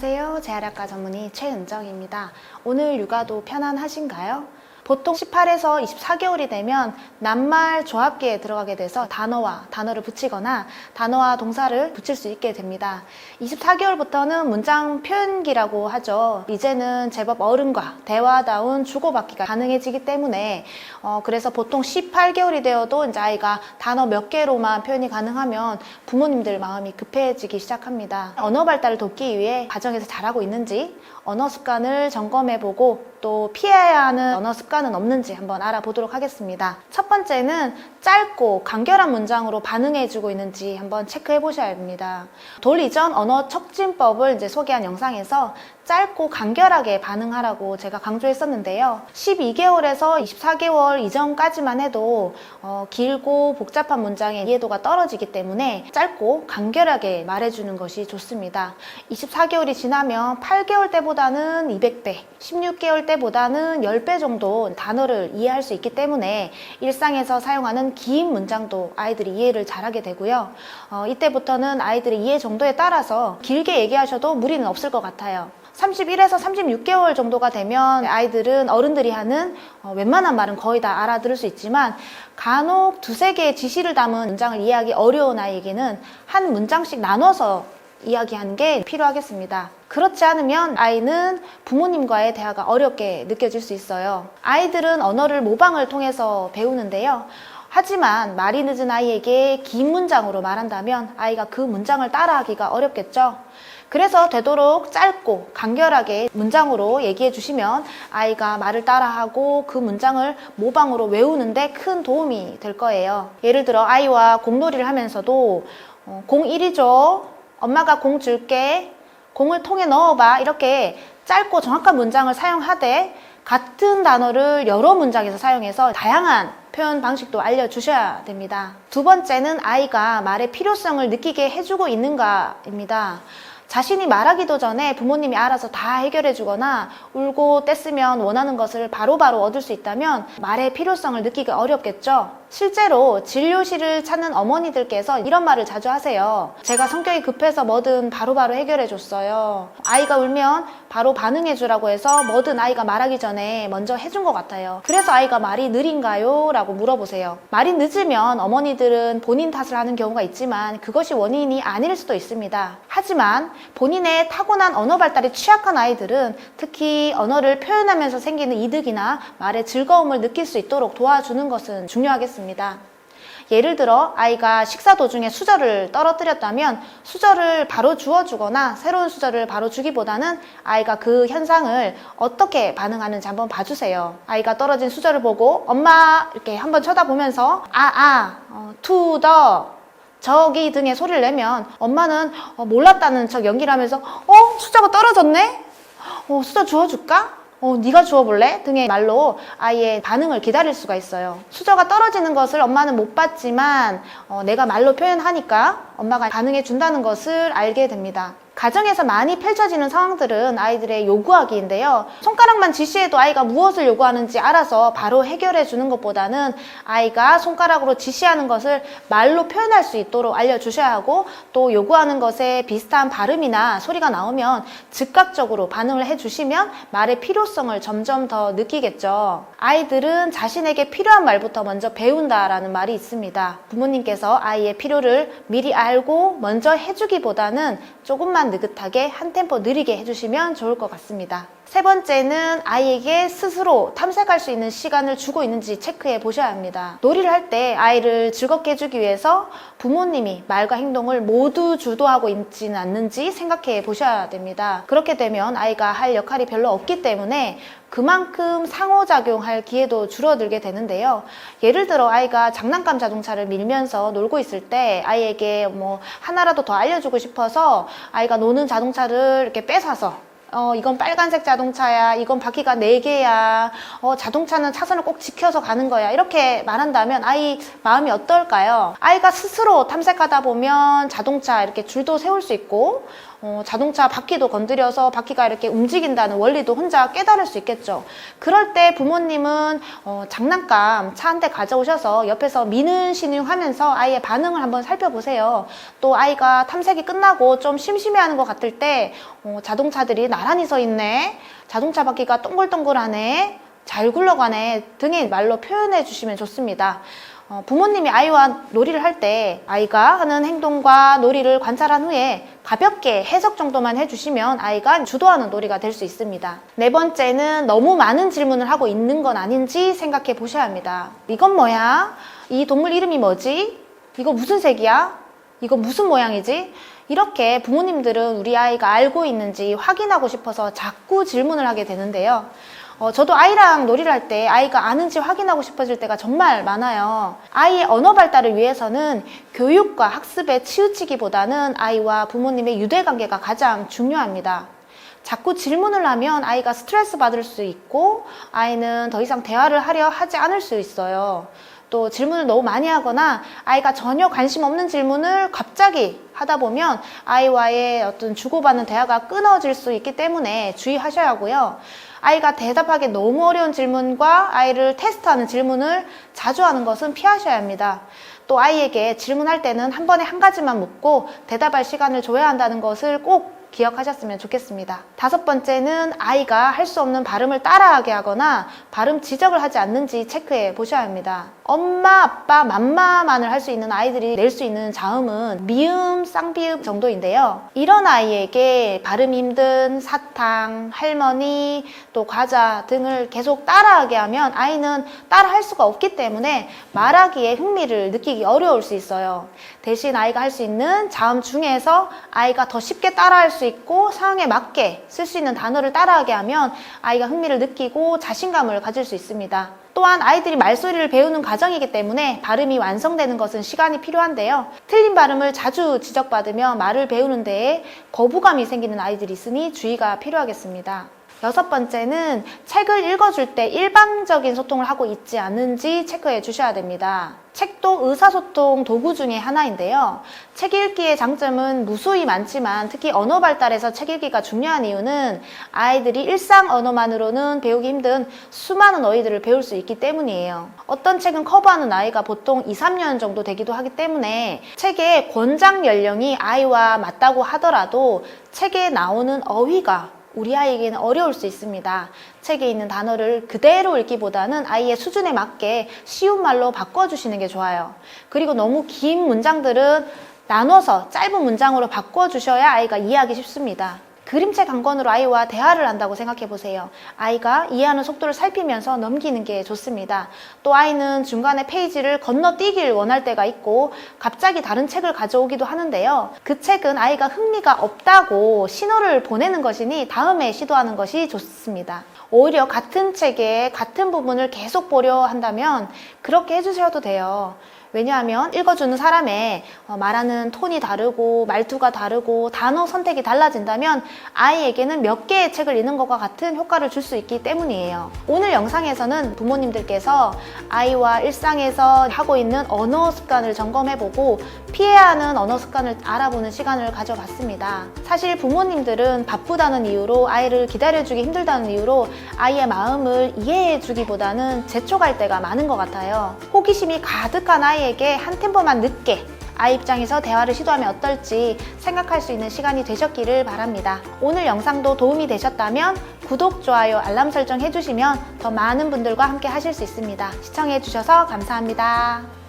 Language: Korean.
안녕하세요. 재활학과 전문의 최은정입니다. 오늘 육아도 편안하신가요? 보통 18에서 24개월이 되면 낱말 조합기에 들어가게 돼서 단어와 단어를 붙이거나 단어와 동사를 붙일 수 있게 됩니다. 24개월부터는 문장 표현기라고 하죠. 이제는 제법 어른과 대화다운 주고받기가 가능해지기 때문에 그래서 보통 18개월이 되어도 이제 아이가 단어 몇 개로만 표현이 가능하면 부모님들 마음이 급해지기 시작합니다. 언어 발달을 돕기 위해 가정에서 잘하고 있는지 언어 습관을 점검해보고 또 피해야 하는 언어 습관은 없는지 한번 알아보도록 하겠습니다. 첫 번째는 짧고 간결한 문장으로 반응해주고 있는지 한번 체크해 보셔야 합니다. 돌 이전 언어 촉진법을 이제 소개한 영상에서 짧고 간결하게 반응하라고 제가 강조했었는데요. 12개월에서 24개월 이전까지만 해도 길고 복잡한 문장의 이해도가 떨어지기 때문에 짧고 간결하게 말해주는 것이 좋습니다. 24개월이 지나면 8개월 때보다는 200배, 16개월 때보다는 10배 정도 단어를 이해할 수 있기 때문에 일상에서 사용하는 긴 문장도 아이들이 이해를 잘하게 되고요. 이때부터는 아이들의 이해 정도에 따라서 길게 얘기하셔도 무리는 없을 것 같아요. 31에서 36개월 정도가 되면 아이들은 어른들이 하는 웬만한 말은 거의 다 알아들을 수 있지만 간혹 두세 개의 지시를 담은 문장을 이해하기 어려운 아이에게는 한 문장씩 나눠서 이야기하는 게 필요하겠습니다. 그렇지 않으면 아이는 부모님과의 대화가 어렵게 느껴질 수 있어요. 아이들은 언어를 모방을 통해서 배우는데요. 하지만 말이 늦은 아이에게 긴 문장으로 말한다면 아이가 그 문장을 따라하기가 어렵겠죠. 그래서 되도록 짧고 간결하게 문장으로 얘기해 주시면 아이가 말을 따라하고 그 문장을 모방으로 외우는데 큰 도움이 될 거예요. 예를 들어 아이와 공놀이를 하면서도 공 1이 줘, 엄마가 공 줄게, 공을 통에 넣어봐, 이렇게 짧고 정확한 문장을 사용하되 같은 단어를 여러 문장에서 사용해서 다양한 표현 방식도 알려주셔야 됩니다. 두 번째는 아이가 말의 필요성을 느끼게 해주고 있는가입니다. 자신이 말하기도 전에 부모님이 알아서 다 해결해 주거나 울고 떼쓰면 원하는 것을 바로바로 얻을 수 있다면 말의 필요성을 느끼기 어렵겠죠. 실제로 진료실을 찾는 어머니들께서 이런 말을 자주 하세요. 제가 성격이 급해서 뭐든 바로바로 해결해 줬어요. 아이가 울면 바로 반응해 주라고 해서 뭐든 아이가 말하기 전에 먼저 해준 것 같아요. 그래서 아이가 말이 느린가요? 라고 물어보세요. 말이 늦으면 어머니들은 본인 탓을 하는 경우가 있지만 그것이 원인이 아닐 수도 있습니다. 하지만 본인의 타고난 언어 발달이 취약한 아이들은 특히 언어를 표현하면서 생기는 이득이나 말의 즐거움을 느낄 수 있도록 도와주는 것은 중요하겠습니다. 예를 들어 아이가 식사 도중에 수저를 떨어뜨렸다면 수저를 바로 주워주거나 새로운 수저를 바로 주기보다는 아이가 그 현상을 어떻게 반응하는지 한번 봐주세요. 아이가 떨어진 수저를 보고 엄마 이렇게 한번 쳐다보면서 to the 저기 등의 소리를 내면 엄마는 몰랐다는 척 연기를 하면서 수저가 떨어졌네? 수저 주워줄까? 네가 주워볼래? 등의 말로 아이의 반응을 기다릴 수가 있어요. 수저가 떨어지는 것을 엄마는 못 봤지만 내가 말로 표현하니까 엄마가 반응해 준다는 것을 알게 됩니다. 가정에서 많이 펼쳐지는 상황들은 아이들의 요구하기인데요. 손가락만 지시해도 아이가 무엇을 요구하는지 알아서 바로 해결해 주는 것보다는 아이가 손가락으로 지시하는 것을 말로 표현할 수 있도록 알려주셔야 하고 또 요구하는 것에 비슷한 발음이나 소리가 나오면 즉각적으로 반응을 해주시면 말의 필요성을 점점 더 느끼겠죠. 아이들은 자신에게 필요한 말부터 먼저 배운다라는 말이 있습니다. 부모님께서 아이의 필요를 미리 알고 먼저 해주기보다는 조금만 느긋하게 한 템포 느리게 해주시면 좋을 것 같습니다. 세 번째는 아이에게 스스로 탐색할 수 있는 시간을 주고 있는지 체크해 보셔야 합니다. 놀이를 할 때 아이를 즐겁게 해주기 위해서 부모님이 말과 행동을 모두 주도하고 있지는 않는지 생각해 보셔야 됩니다. 그렇게 되면 아이가 할 역할이 별로 없기 때문에 그만큼 상호작용할 기회도 줄어들게 되는데요. 예를 들어 아이가 장난감 자동차를 밀면서 놀고 있을 때 아이에게 하나라도 더 알려주고 싶어서 아이가 노는 자동차를 이렇게 뺏어서 이건 빨간색 자동차야, 이건 바퀴가 4개야, 자동차는 차선을 꼭 지켜서 가는 거야, 이렇게 말한다면 아이 마음이 어떨까요? 아이가 스스로 탐색하다 보면 자동차 이렇게 줄도 세울 수 있고 자동차 바퀴도 건드려서 바퀴가 이렇게 움직인다는 원리도 혼자 깨달을 수 있겠죠. 그럴 때 부모님은 장난감 차 한 대 가져오셔서 옆에서 미는 신용하면서 아이의 반응을 한번 살펴보세요. 또 아이가 탐색이 끝나고 좀 심심해하는 것 같을 때 자동차들이 나란히 서 있네, 자동차 바퀴가 동글동글하네, 잘 굴러가네 등의 말로 표현해 주시면 좋습니다. 부모님이 아이와 놀이를 할 때 아이가 하는 행동과 놀이를 관찰한 후에 가볍게 해석 정도만 해주시면 아이가 주도하는 놀이가 될 수 있습니다. 네 번째는 너무 많은 질문을 하고 있는 건 아닌지 생각해 보셔야 합니다. 이건 뭐야? 이 동물 이름이 뭐지? 이거 무슨 색이야? 이거 무슨 모양이지? 이렇게 부모님들은 우리 아이가 알고 있는지 확인하고 싶어서 자꾸 질문을 하게 되는데요. 저도 아이랑 놀이를 할 때 아이가 아는지 확인하고 싶어질 때가 정말 많아요. 아이의 언어 발달을 위해서는 교육과 학습에 치우치기보다는 아이와 부모님의 유대관계가 가장 중요합니다. 자꾸 질문을 하면 아이가 스트레스 받을 수 있고 아이는 더 이상 대화를 하려 하지 않을 수 있어요. 또 질문을 너무 많이 하거나 아이가 전혀 관심 없는 질문을 갑자기 하다 보면 아이와의 어떤 주고받는 대화가 끊어질 수 있기 때문에 주의하셔야 하고요. 아이가 대답하기 너무 어려운 질문과 아이를 테스트하는 질문을 자주 하는 것은 피하셔야 합니다. 또 아이에게 질문할 때는 한 번에 한 가지만 묻고 대답할 시간을 줘야 한다는 것을 꼭 기억하셨으면 좋겠습니다. 다섯 번째는 아이가 할 수 없는 발음을 따라하게 하거나 발음 지적을 하지 않는지 체크해 보셔야 합니다. 엄마, 아빠, 맘마만을 할 수 있는 아이들이 낼 수 있는 자음은 미음, 쌍비음 정도인데요. 이런 아이에게 발음이 힘든 사탕, 할머니, 또 과자 등을 계속 따라하게 하면 아이는 따라할 수가 없기 때문에 말하기에 흥미를 느끼기 어려울 수 있어요. 대신 아이가 할 수 있는 자음 중에서 아이가 더 쉽게 따라할 수 있고 상황에 맞게 쓸 수 있는 단어를 따라하게 하면 아이가 흥미를 느끼고 자신감을 가질 수 있습니다. 또한 아이들이 말소리를 배우는 과정이기 때문에 발음이 완성되는 것은 시간이 필요한데요. 틀린 발음을 자주 지적받으며 말을 배우는 데에 거부감이 생기는 아이들이 있으니 주의가 필요하겠습니다. 여섯 번째는 책을 읽어줄 때 일방적인 소통을 하고 있지 않은지 체크해 주셔야 됩니다. 책도 의사소통 도구 중에 하나인데요. 책 읽기의 장점은 무수히 많지만 특히 언어 발달에서 책 읽기가 중요한 이유는 아이들이 일상 언어만으로는 배우기 힘든 수많은 어휘들을 배울 수 있기 때문이에요. 어떤 책은 커버하는 나이가 보통 2, 3년 정도 되기도 하기 때문에 책의 권장 연령이 아이와 맞다고 하더라도 책에 나오는 어휘가 우리 아이에게는 어려울 수 있습니다. 책에 있는 단어를 그대로 읽기보다는 아이의 수준에 맞게 쉬운 말로 바꿔주시는 게 좋아요. 그리고 너무 긴 문장들은 나눠서 짧은 문장으로 바꿔주셔야 아이가 이해하기 쉽습니다. 그림책 한 권으로 아이와 대화를 한다고 생각해 보세요. 아이가 이해하는 속도를 살피면서 넘기는 게 좋습니다. 또 아이는 중간에 페이지를 건너뛰기를 원할 때가 있고 갑자기 다른 책을 가져오기도 하는데요. 그 책은 아이가 흥미가 없다고 신호를 보내는 것이니 다음에 시도하는 것이 좋습니다. 오히려 같은 책의 같은 부분을 계속 보려 한다면 그렇게 해주셔도 돼요. 왜냐하면 읽어주는 사람의 말하는 톤이 다르고 말투가 다르고 단어 선택이 달라진다면 아이에게는 몇 개의 책을 읽는 것과 같은 효과를 줄 수 있기 때문이에요. 오늘 영상에서는 부모님들께서 아이와 일상에서 하고 있는 언어 습관을 점검해보고 피해야 하는 언어 습관을 알아보는 시간을 가져봤습니다. 사실 부모님들은 바쁘다는 이유로 아이를 기다려주기 힘들다는 이유로 아이의 마음을 이해해주기보다는 재촉할 때가 많은 것 같아요. 호기심이 가득한 아이에게 한 템포만 늦게 아이 입장에서 대화를 시도하면 어떨지 생각할 수 있는 시간이 되셨기를 바랍니다. 오늘 영상도 도움이 되셨다면 구독, 좋아요, 알람 설정 해주시면 더 많은 분들과 함께 하실 수 있습니다. 시청해주셔서 감사합니다.